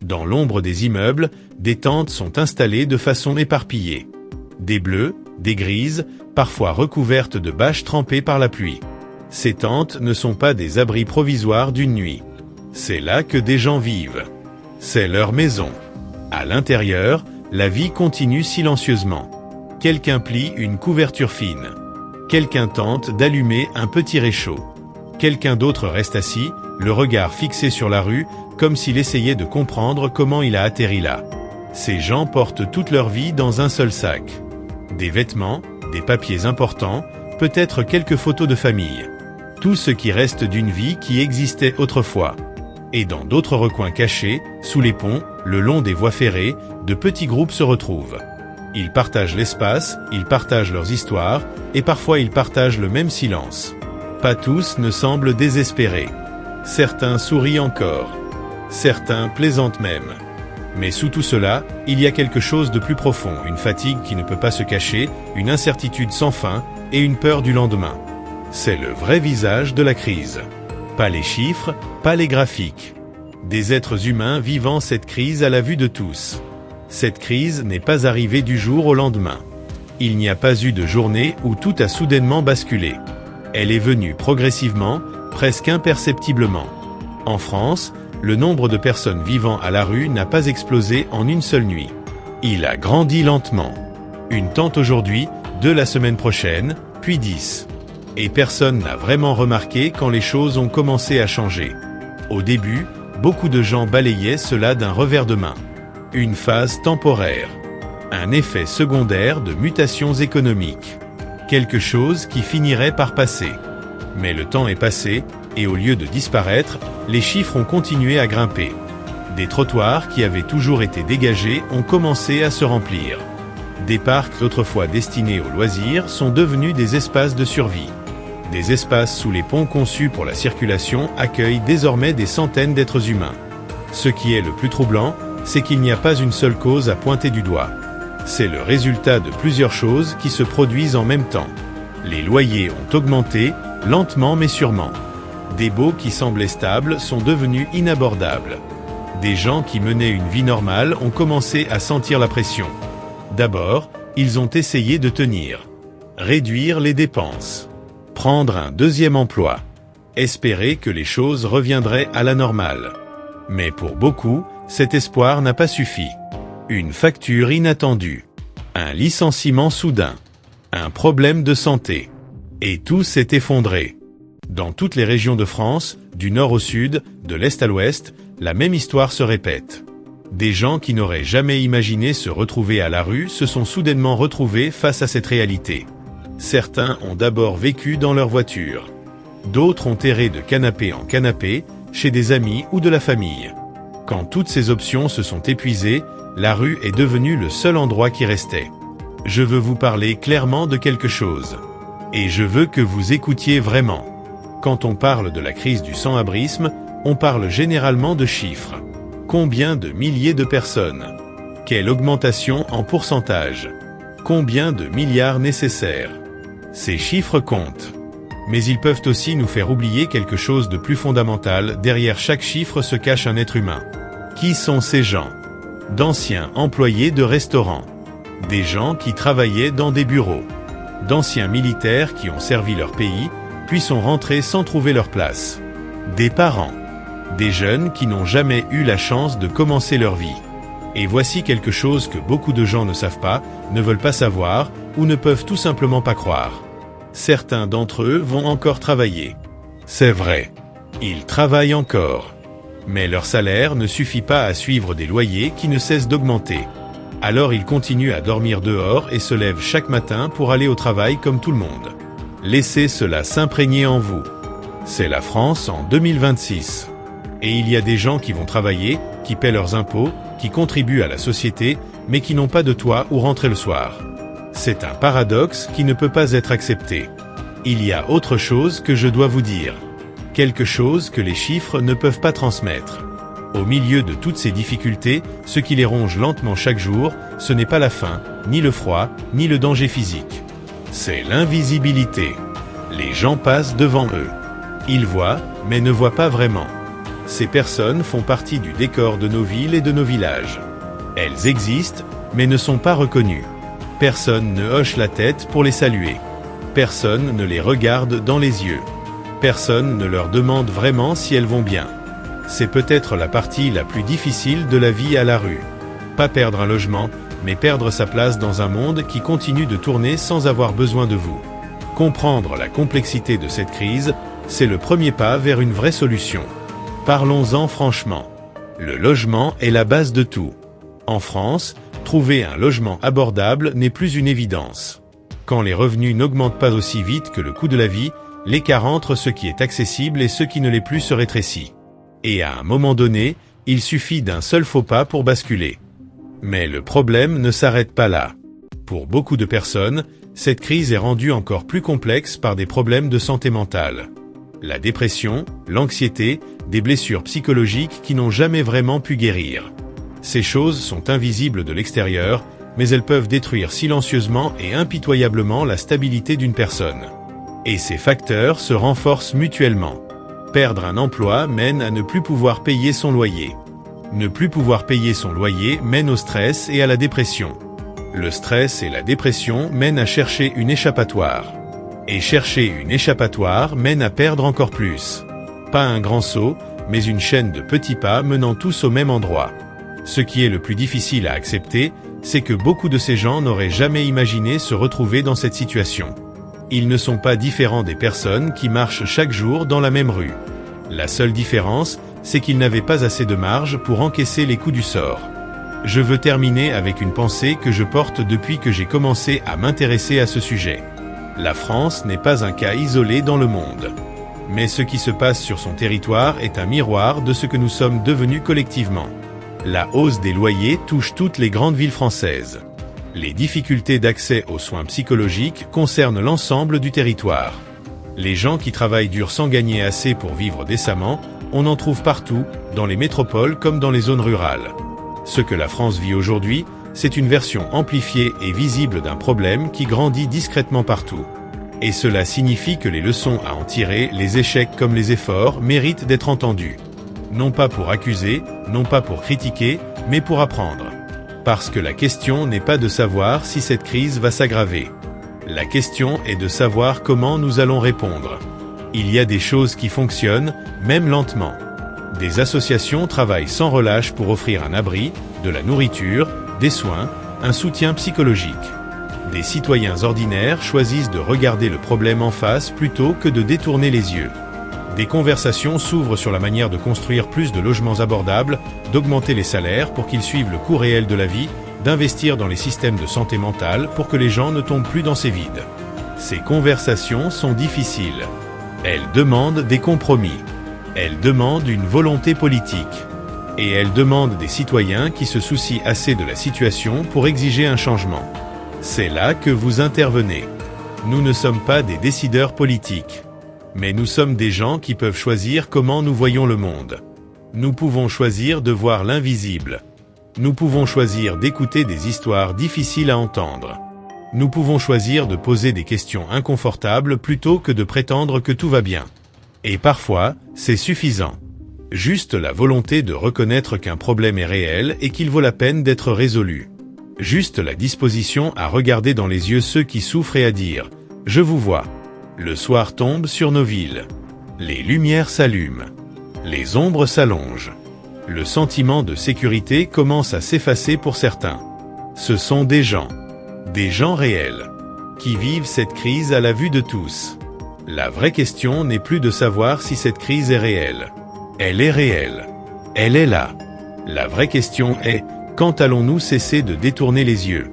Dans l'ombre des immeubles, des tentes sont installées de façon éparpillée. Des bleues, des grises, parfois recouvertes de bâches trempées par la pluie. Ces tentes ne sont pas des abris provisoires d'une nuit. C'est là que des gens vivent. C'est leur maison. À l'intérieur, la vie continue silencieusement. Quelqu'un plie une couverture fine. Quelqu'un tente d'allumer un petit réchaud. Quelqu'un d'autre reste assis, le regard fixé sur la rue, comme s'il essayait de comprendre comment il a atterri là. Ces gens portent toute leur vie dans un seul sac. Des vêtements, des papiers importants, peut-être quelques photos de famille. Tout ce qui reste d'une vie qui existait autrefois. Et dans d'autres recoins cachés, sous les ponts, le long des voies ferrées, de petits groupes se retrouvent. Ils partagent l'espace, ils partagent leurs histoires, et parfois ils partagent le même silence. Pas tous ne semblent désespérés. Certains sourient encore. Certains plaisantent même. Mais sous tout cela, il y a quelque chose de plus profond, une fatigue qui ne peut pas se cacher, une incertitude sans fin, et une peur du lendemain. C'est le vrai visage de la crise. Pas les chiffres, pas les graphiques. Des êtres humains vivant cette crise à la vue de tous. Cette crise n'est pas arrivée du jour au lendemain. Il n'y a pas eu de journée où tout a soudainement basculé. Elle est venue progressivement, presque imperceptiblement. En France, le nombre de personnes vivant à la rue n'a pas explosé en une seule nuit. Il a grandi lentement. Une tente aujourd'hui, 2 la semaine prochaine, puis 10. Et personne n'a vraiment remarqué quand les choses ont commencé à changer. Au début, beaucoup de gens balayaient cela d'un revers de main. Une phase temporaire. Un effet secondaire de mutations économiques. Quelque chose qui finirait par passer. Mais le temps est passé, et au lieu de disparaître, les chiffres ont continué à grimper. Des trottoirs qui avaient toujours été dégagés ont commencé à se remplir. Des parcs autrefois destinés aux loisirs sont devenus des espaces de survie. Des espaces sous les ponts conçus pour la circulation accueillent désormais des centaines d'êtres humains. Ce qui est le plus troublant, c'est qu'il n'y a pas une seule cause à pointer du doigt. C'est le résultat de plusieurs choses qui se produisent en même temps. Les loyers ont augmenté, lentement mais sûrement. Des baux qui semblaient stables sont devenus inabordables. Des gens qui menaient une vie normale ont commencé à sentir la pression. D'abord, ils ont essayé de tenir. Réduire les dépenses. Prendre un deuxième emploi. Espérer que les choses reviendraient à la normale. Mais pour beaucoup, cet espoir n'a pas suffi. Une facture inattendue. Un licenciement soudain. Un problème de santé. Et tout s'est effondré. Dans toutes les régions de France, du nord au sud, de l'est à l'ouest, la même histoire se répète. Des gens qui n'auraient jamais imaginé se retrouver à la rue se sont soudainement retrouvés face à cette réalité. Certains ont d'abord vécu dans leur voiture. D'autres ont erré de canapé en canapé, chez des amis ou de la famille. Quand toutes ces options se sont épuisées, la rue est devenue le seul endroit qui restait. Je veux vous parler clairement de quelque chose. Et je veux que vous écoutiez vraiment. Quand on parle de la crise du sans-abrisme, on parle généralement de chiffres. Combien de milliers de personnes? Quelle augmentation en pourcentage? Combien de milliards nécessaires? Ces chiffres comptent. Mais ils peuvent aussi nous faire oublier quelque chose de plus fondamental. Derrière chaque chiffre se cache un être humain. Qui sont ces gens? D'anciens employés de restaurants. Des gens qui travaillaient dans des bureaux. D'anciens militaires qui ont servi leur pays, puis sont rentrés sans trouver leur place. Des parents. Des jeunes qui n'ont jamais eu la chance de commencer leur vie. Et voici quelque chose que beaucoup de gens ne savent pas, ne veulent pas savoir, ou ne peuvent tout simplement pas croire. Certains d'entre eux vont encore travailler. C'est vrai. Ils travaillent encore. Mais leur salaire ne suffit pas à suivre des loyers qui ne cessent d'augmenter. Alors ils continuent à dormir dehors et se lèvent chaque matin pour aller au travail comme tout le monde. Laissez cela s'imprégner en vous. C'est la France en 2026. Et il y a des gens qui vont travailler, qui paient leurs impôts, qui contribuent à la société, mais qui n'ont pas de toit où rentrer le soir. C'est un paradoxe qui ne peut pas être accepté. Il y a autre chose que je dois vous dire. Quelque chose que les chiffres ne peuvent pas transmettre. Au milieu de toutes ces difficultés, ce qui les ronge lentement chaque jour, ce n'est pas la faim, ni le froid, ni le danger physique. C'est l'invisibilité. Les gens passent devant eux. Ils voient, mais ne voient pas vraiment. Ces personnes font partie du décor de nos villes et de nos villages. Elles existent, mais ne sont pas reconnues. Personne ne hoche la tête pour les saluer. Personne ne les regarde dans les yeux. Personne ne leur demande vraiment si elles vont bien. C'est peut-être la partie la plus difficile de la vie à la rue. Pas perdre un logement, mais perdre sa place dans un monde qui continue de tourner sans avoir besoin de vous. Comprendre la complexité de cette crise, c'est le premier pas vers une vraie solution. Parlons-en franchement. Le logement est la base de tout. En France, trouver un logement abordable n'est plus une évidence. Quand les revenus n'augmentent pas aussi vite que le coût de la vie, l'écart entre ce qui est accessible et ce qui ne l'est plus se rétrécit. Et à un moment donné, il suffit d'un seul faux pas pour basculer. Mais le problème ne s'arrête pas là. Pour beaucoup de personnes, cette crise est rendue encore plus complexe par des problèmes de santé mentale. La dépression, l'anxiété, des blessures psychologiques qui n'ont jamais vraiment pu guérir. Ces choses sont invisibles de l'extérieur, mais elles peuvent détruire silencieusement et impitoyablement la stabilité d'une personne. Et ces facteurs se renforcent mutuellement. Perdre un emploi mène à ne plus pouvoir payer son loyer. Ne plus pouvoir payer son loyer mène au stress et à la dépression. Le stress et la dépression mènent à chercher une échappatoire. Et chercher une échappatoire mène à perdre encore plus. Pas un grand saut, mais une chaîne de petits pas menant tous au même endroit. Ce qui est le plus difficile à accepter, c'est que beaucoup de ces gens n'auraient jamais imaginé se retrouver dans cette situation. Ils ne sont pas différents des personnes qui marchent chaque jour dans la même rue. La seule différence, c'est qu'ils n'avaient pas assez de marge pour encaisser les coups du sort. Je veux terminer avec une pensée que je porte depuis que j'ai commencé à m'intéresser à ce sujet. La France n'est pas un cas isolé dans le monde. Mais ce qui se passe sur son territoire est un miroir de ce que nous sommes devenus collectivement. La hausse des loyers touche toutes les grandes villes françaises. Les difficultés d'accès aux soins psychologiques concernent l'ensemble du territoire. Les gens qui travaillent dur sans gagner assez pour vivre décemment, on en trouve partout, dans les métropoles comme dans les zones rurales. Ce que la France vit aujourd'hui, c'est une version amplifiée et visible d'un problème qui grandit discrètement partout. Et cela signifie que les leçons à en tirer, les échecs comme les efforts, méritent d'être entendus. Non pas pour accuser, non pas pour critiquer, mais pour apprendre. Parce que la question n'est pas de savoir si cette crise va s'aggraver. La question est de savoir comment nous allons répondre. Il y a des choses qui fonctionnent, même lentement. Des associations travaillent sans relâche pour offrir un abri, de la nourriture, des soins, un soutien psychologique. Des citoyens ordinaires choisissent de regarder le problème en face plutôt que de détourner les yeux. Des conversations s'ouvrent sur la manière de construire plus de logements abordables, d'augmenter les salaires pour qu'ils suivent le coût réel de la vie, d'investir dans les systèmes de santé mentale pour que les gens ne tombent plus dans ces vides. Ces conversations sont difficiles. Elles demandent des compromis. Elles demandent une volonté politique. Et elles demandent des citoyens qui se soucient assez de la situation pour exiger un changement. C'est là que vous intervenez. Nous ne sommes pas des décideurs politiques. Mais nous sommes des gens qui peuvent choisir comment nous voyons le monde. Nous pouvons choisir de voir l'invisible. Nous pouvons choisir d'écouter des histoires difficiles à entendre. Nous pouvons choisir de poser des questions inconfortables plutôt que de prétendre que tout va bien. Et parfois, c'est suffisant. Juste la volonté de reconnaître qu'un problème est réel et qu'il vaut la peine d'être résolu. Juste la disposition à regarder dans les yeux ceux qui souffrent et à dire « Je vous vois ». Le soir tombe sur nos villes. Les lumières s'allument. Les ombres s'allongent. Le sentiment de sécurité commence à s'effacer pour certains. Ce sont des gens réels, qui vivent cette crise à la vue de tous. La vraie question n'est plus de savoir si cette crise est réelle. Elle est réelle. Elle est là. La vraie question est, quand allons-nous cesser de détourner les yeux ?